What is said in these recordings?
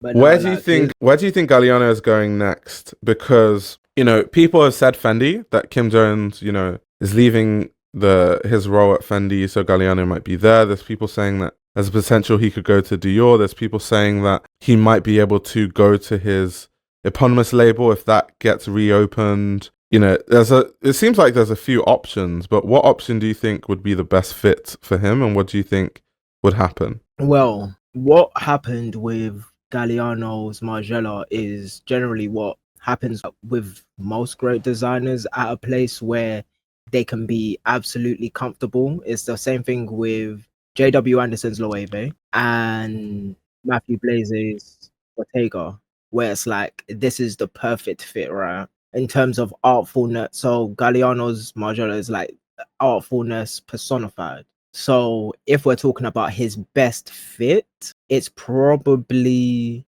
But no, like his Where do you think Galliano is going next? Because, people have said Fendi, that Kim Jones, is leaving the his role at Fendi, so Galliano might be there. There's people saying that there's a potential he could go to Dior. There's people saying that he might be able to go to his eponymous label if that gets reopened. It seems like there's a few options, but what option do you think would be the best fit for him, and what do you think would happen? well, what happened with Galliano's Margiela is generally what happens with most great designers at a place where they can be absolutely comfortable. It's the same thing with J.W. Anderson's Loewe and Matthew Blaze's Bottega, where it's like this is the perfect fit, right? In terms of artfulness. So Galliano's Margiela is like artfulness personified. So if we're talking about his best fit, it's probably,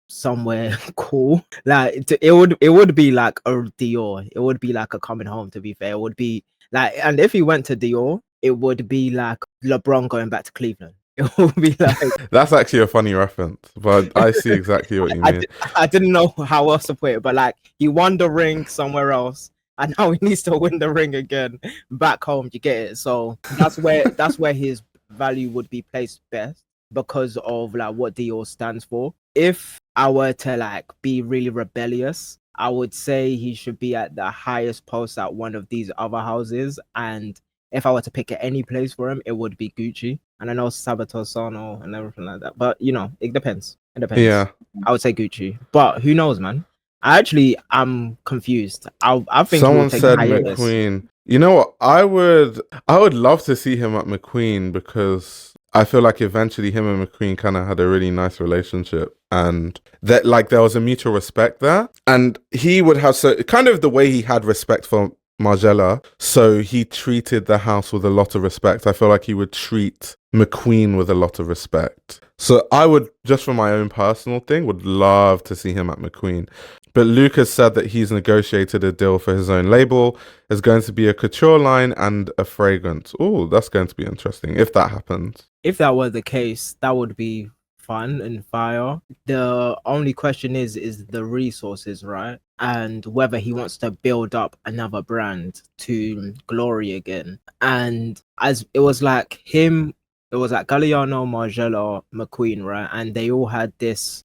somewhere cool. Like it would be like a Dior. It would be like a coming home, to be fair. It would be like, and if he went to Dior, it would be like LeBron going back to Cleveland. It would be like That's actually a funny reference, but I see exactly what you I, mean. di- I didn't know how else to put it, but like he won the ring somewhere else, and now he needs to win the ring again back home. You get it? So that's where his value would be placed best because of like what Dior stands for. If I were to like be really rebellious, I would say he should be at the highest post at one of these other houses. And if I were to pick any place for him, it would be Gucci. And I know Sabato Sono and everything like that, but it depends. It depends. Yeah. I would say Gucci, but who knows, man? I'm confused. I think he will Someone take a said hiatus. McQueen. You know what? I would love to see him at McQueen because I feel like eventually him and McQueen kind of had a really nice relationship and that like there was a mutual respect there. And he would have so kind of the way he had respect for Margella, so he treated the house with a lot of respect. I feel like he would treat McQueen with a lot of respect. So I would, just for my own personal thing, would love to see him at McQueen. But Lucas said that he's negotiated a deal for his own label. There's going to be a couture line and a fragrance. Oh, that's going to be interesting if that happens. If that were the case, that would be fun and fire. The only question is the resources, right? And whether he wants to build up another brand to glory again. And as it was like him, it was like Galliano, Margiela, McQueen, right? And they all had this,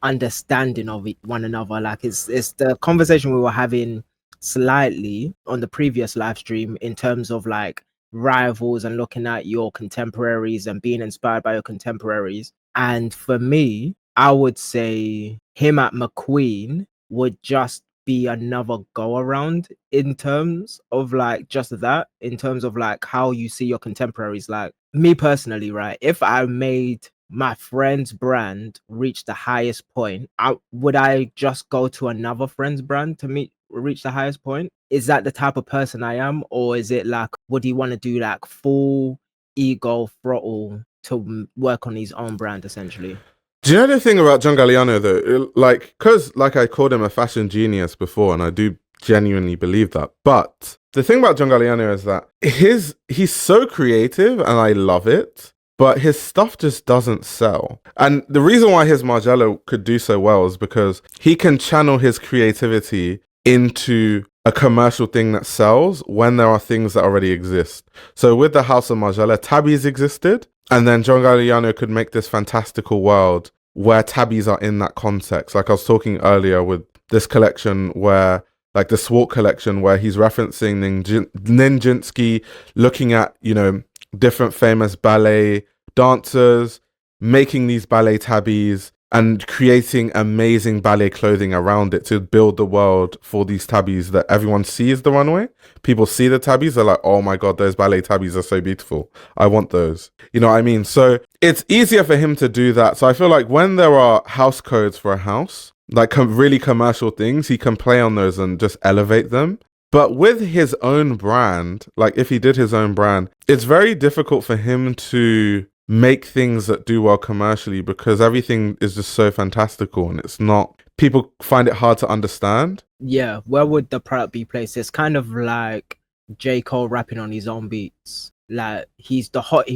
understanding of one another. Like it's the conversation we were having slightly on the previous live stream in terms of like rivals and looking at your contemporaries and being inspired by your contemporaries. And for me, I would say him at McQueen would just be another go around in terms of like just that, in terms of like how you see your contemporaries. Like me personally, right? If I made my friend's brand reach the highest point, would I just go to another friend's brand to reach the highest point? Is that the type of person I am, or is it like would he want to do like full ego throttle to work on his own brand essentially? Do you know the thing about John Galliano though? Because like I called him a fashion genius before, and I do genuinely believe that. But the thing about John Galliano is that he's so creative, and I love it. But his stuff just doesn't sell. And the reason why his Margiela could do so well is because he can channel his creativity into a commercial thing that sells when there are things that already exist. So with the House of Margiela, tabbies existed, and then John Galliano could make this fantastical world where tabbies are in that context. Like I was talking earlier with this collection where, like the Swart collection, where he's referencing Nijinsky, looking at, different famous ballet dancers, making these ballet tabbies and creating amazing ballet clothing around it to build the world for these tabbies that everyone sees the runway. People see the tabbies, they're like, oh my God, those ballet tabbies are so beautiful. I want those. You know what I mean? So it's easier for him to do that. So I feel like when there are house codes for a house, like really commercial things, he can play on those and just elevate them. But with his own brand, like if he did his own brand, it's very difficult for him to make things that do well commercially because everything is just so fantastical and it's not, people find it hard to understand. Yeah, where would the product be placed? It's kind of like J. Cole rapping on his own beats. Like he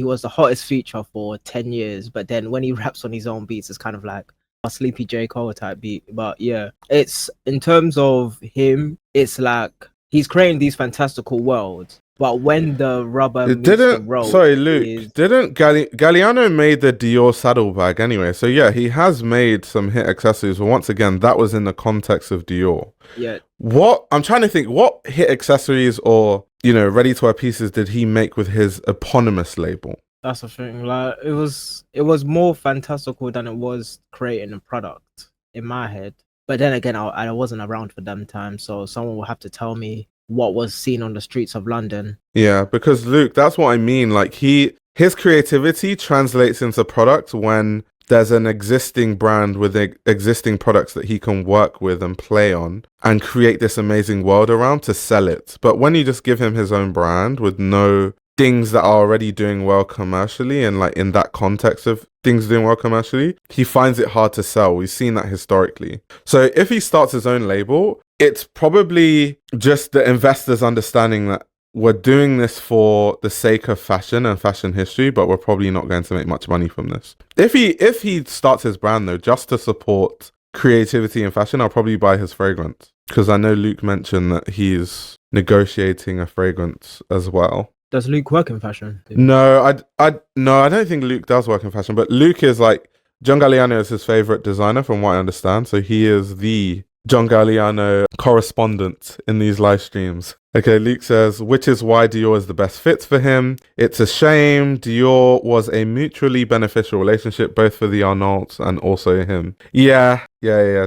was the hottest feature for 10 years, but then when he raps on his own beats, it's kind of like a Sleepy J. Cole type beat. But yeah, it's in terms of him, it's like he's creating these fantastical worlds. But when the rubber It meets the didn't. road, Sorry, Luke. is Didn't Galliano made the Dior saddlebag anyway? So yeah, he has made some hit accessories. But once again, that was in the context of Dior. yeah, What I'm trying to think, what hit accessories or ready-to-wear pieces did he make with his eponymous label? that's the thing. Like it was more fantastical than it was creating a product in my head. But then again, I wasn't around for them times, so someone will have to tell me what was seen on the streets of London. Yeah, because Luke, that's what I mean. Like his creativity translates into product when there's an existing brand with existing products that he can work with and play on and create this amazing world around to sell it. But when you just give him his own brand with no things that are already doing well commercially and like in that context of things doing well commercially, he finds it hard to sell. We've seen that historically. So if he starts his own label, it's probably just the investors understanding that we're doing this for the sake of fashion and fashion history, but we're probably not going to make much money from this. If he starts his brand though, just to support creativity in fashion, I'll probably buy his fragrance. Because I know Luke mentioned that he's negotiating a fragrance as well. Does Luke work in fashion? No, I don't think Luke does work in fashion, but Luke is like, John Galliano is his favorite designer from what I understand. So he is the John Galliano correspondent in these live streams. Okay, Luke says, which is why Dior is the best fit for him. It's a shame. Dior was a mutually beneficial relationship, both for the Arnauds and also him. Yeah,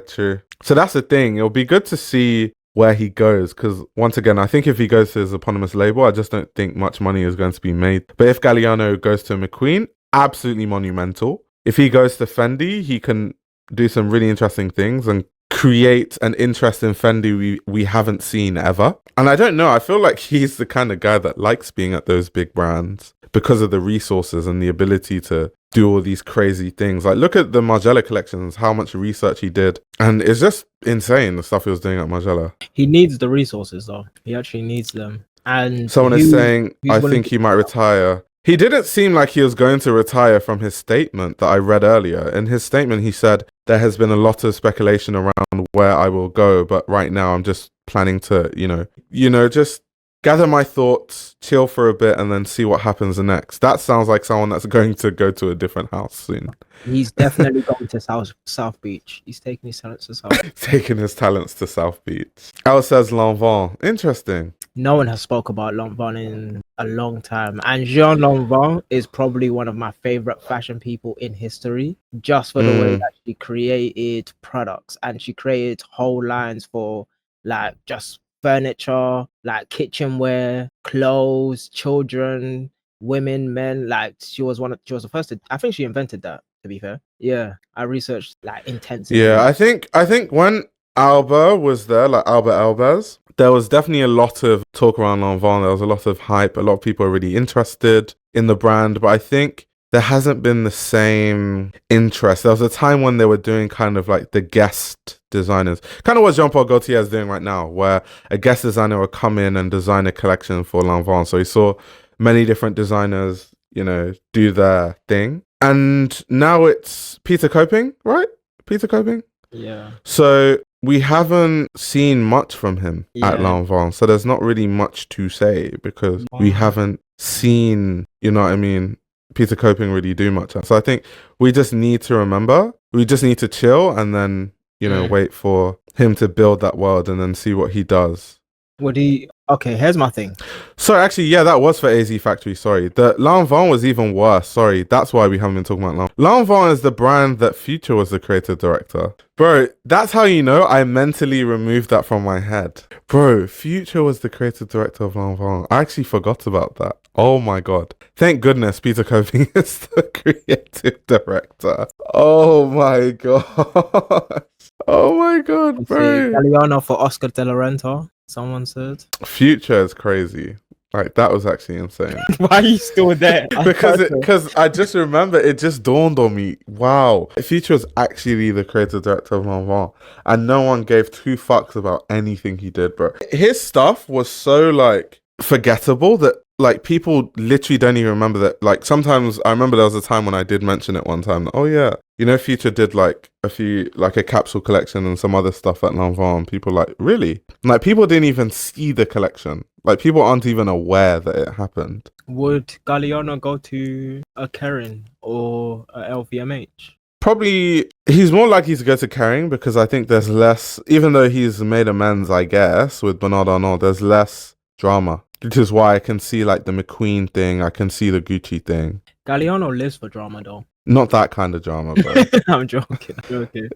true. So that's the thing. It'll be good to see where he goes, because once again, I think if he goes to his eponymous label, I just don't think much money is going to be made. But if Galliano goes to McQueen, absolutely monumental. If he goes to Fendi, he can do some really interesting things and create an interest in Fendi we haven't seen ever. And I don't know, I feel like he's the kind of guy that likes being at those big brands because of the resources and the ability to do all these crazy things. Like, look at the Margiela collections, how much research he did. And it's just insane, the stuff he was doing at Margiela. He needs the resources, though. He actually needs them. And someone is saying, I think he might retire. He didn't seem like he was going to retire from his statement that I read earlier. In his statement, he said, there has been a lot of speculation around where I will go, but right now I'm just planning to, just gather my thoughts, chill for a bit, and then see what happens next. That sounds like someone that's going to go to a different house soon. He's definitely going to South Beach. He's taking his talents to South Taking his talents to South Beach. Al says Lanvin. Interesting. No one has spoke about Lanvin in a long time. And Jean Lanvin is probably one of my favorite fashion people in history, just for the way that she created products. And she created whole lines for like just furniture, like kitchenware, clothes, children, women, men. Like she was the first to, I think she invented that, to be fair. Yeah, I researched like intensively. Yeah, I think when Alba was there, like Alba Elbaz, there was definitely a lot of talk around Lanvin. There was a lot of hype. A lot of people are really interested in the brand, but I think there hasn't been the same interest. There was a time when they were doing kind of like the guest designers, kind of what Jean-Paul Gaultier is doing right now, where a guest designer would come in and design a collection for Lanvin. So he saw many different designers, do their thing. And now it's Peter Coping, right? Peter Coping? Yeah. So we haven't seen much from him at Lanvin. So there's not really much to say because we haven't seen, Peter Coping really do much. So I think we just need to remember, we just need to chill and then, wait for him to build that world and then see what he does. Okay, here's my thing. Sorry, actually, yeah, that was for AZ Factory. Sorry. The Lanvin was even worse. Sorry, that's why we haven't been talking about Lanvin. Lanvin is the brand that Future was the creative director. Bro, that's how you know I mentally removed that from my head. Bro, Future was the creative director of Lanvin. I actually forgot about that. Oh my god. Thank goodness Peter Coping is the creative director. Oh my god. Oh my god, bro. Galliano for Oscar de la Renta, someone said. Future is crazy. Like, that was actually insane. Why are you still there? Because I just remember, it just dawned on me. Wow. Future was actually the creative director of Lanvin. And no one gave two fucks about anything he did, bro. His stuff was so, like, forgettable that like people literally don't even remember that. Like sometimes I remember there was a time when I did mention it one time that, oh yeah, you know, Future did like a capsule collection and some other stuff at Lanvin. People like, really? Like people didn't even see the collection. Like people aren't even aware that it happened. Would Galliano go to a Kering or a LVMH? Probably he's more likely to go to Kering because I think there's less, even though he's made amends, I guess, with Bernard Arnault, there's less drama. Which is why I can see like the McQueen thing, I can see the Gucci thing. Galliano lives for drama though. Not that kind of drama, bro. I'm joking.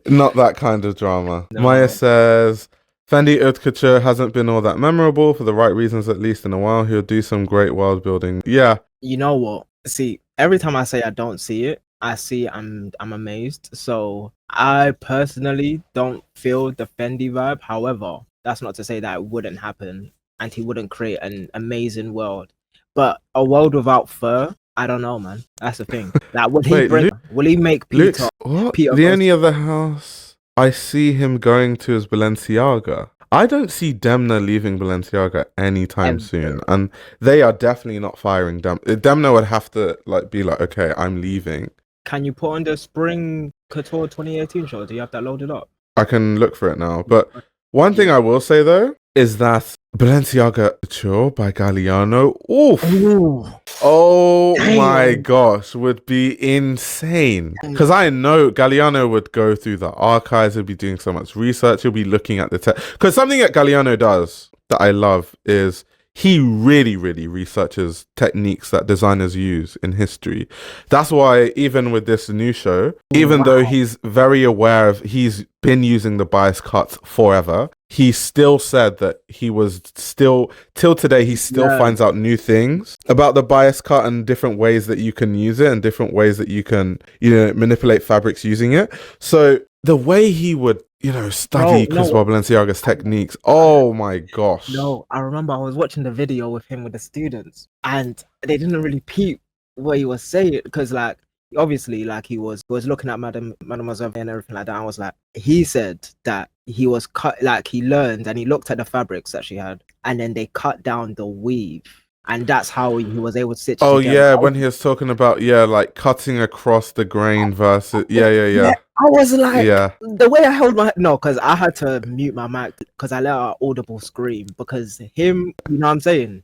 Not that kind of drama. No. Maya says, Fendi Haute Couture hasn't been all that memorable for the right reasons, at least in a while. He'll do some great world building. Yeah. You know what? See, every time I say I don't see it, I see I'm amazed. So I personally don't feel the Fendi vibe. However, that's not to say that it wouldn't happen and he wouldn't create an amazing world. But a world without fur, I don't know, man. That's the thing. Like, will he make Peter? What? Peter The only other house I see him going to is Balenciaga. I don't see Demna leaving Balenciaga anytime soon, and they are definitely not firing Demna would have to like be like, okay, I'm leaving. Can you put on the Spring Couture 2018 show? Do you have that loaded up? I can look for it now. But one thing I will say though is that Balenciaga Couture by Galliano, oof. Ooh. Oh my gosh, would be insane. Because I know Galliano would go through the archives, he'll be doing so much research, he'll be looking at the because something that Galliano does that I love is he really, really researches techniques that designers use in history. That's why even with this new show, even though he's very aware of, he's been using the bias cuts forever, he still said that he was still, till today, he still finds out new things about the bias cut and different ways that you can use it and different ways that you can, you know, manipulate fabrics using it. So the way he would, you know, study Cristobal Balenciaga's techniques. Oh my gosh. No, I remember I was watching the video with him with the students and they didn't really peep what he was saying because like, obviously like he was looking at Mademoiselle and everything like that. I was like, he said that he was cut, like he learned and he looked at the fabrics that she had and then they cut down the weave. And that's how he was able to stitch together. Yeah, when he was talking about, like cutting across the grain versus, yeah. I was like, the way I held my, because I had to mute my mic because I let out an audible scream because him, you know what I'm saying?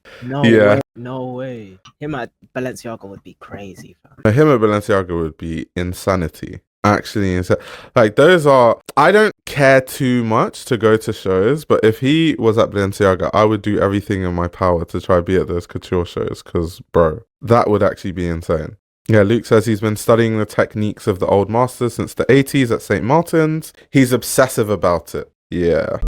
No way. Him at Balenciaga would be crazy, fam. Him at Balenciaga would be insanity. Actually, like those are, I don't care too much to go to shows, but if he was at Balenciaga, I would do everything in my power to try to be at those couture shows because, bro, that would actually be insane. Yeah, Luke says he's been studying the techniques of the old masters since the 80s at St. Martin's. He's obsessive about it. Yeah.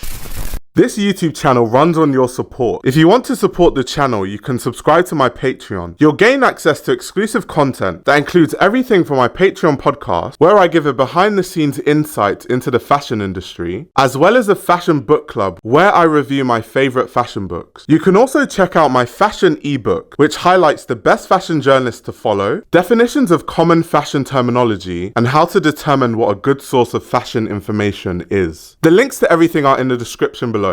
This YouTube channel runs on your support. If you want to support the channel, you can subscribe to my Patreon. You'll gain access to exclusive content that includes everything from my Patreon podcast, where I give a behind-the-scenes insight into the fashion industry, as well as a fashion book club, where I review my favorite fashion books. You can also check out my fashion ebook, which highlights the best fashion journalists to follow, definitions of common fashion terminology, and how to determine what a good source of fashion information is. The links to everything are in the description below.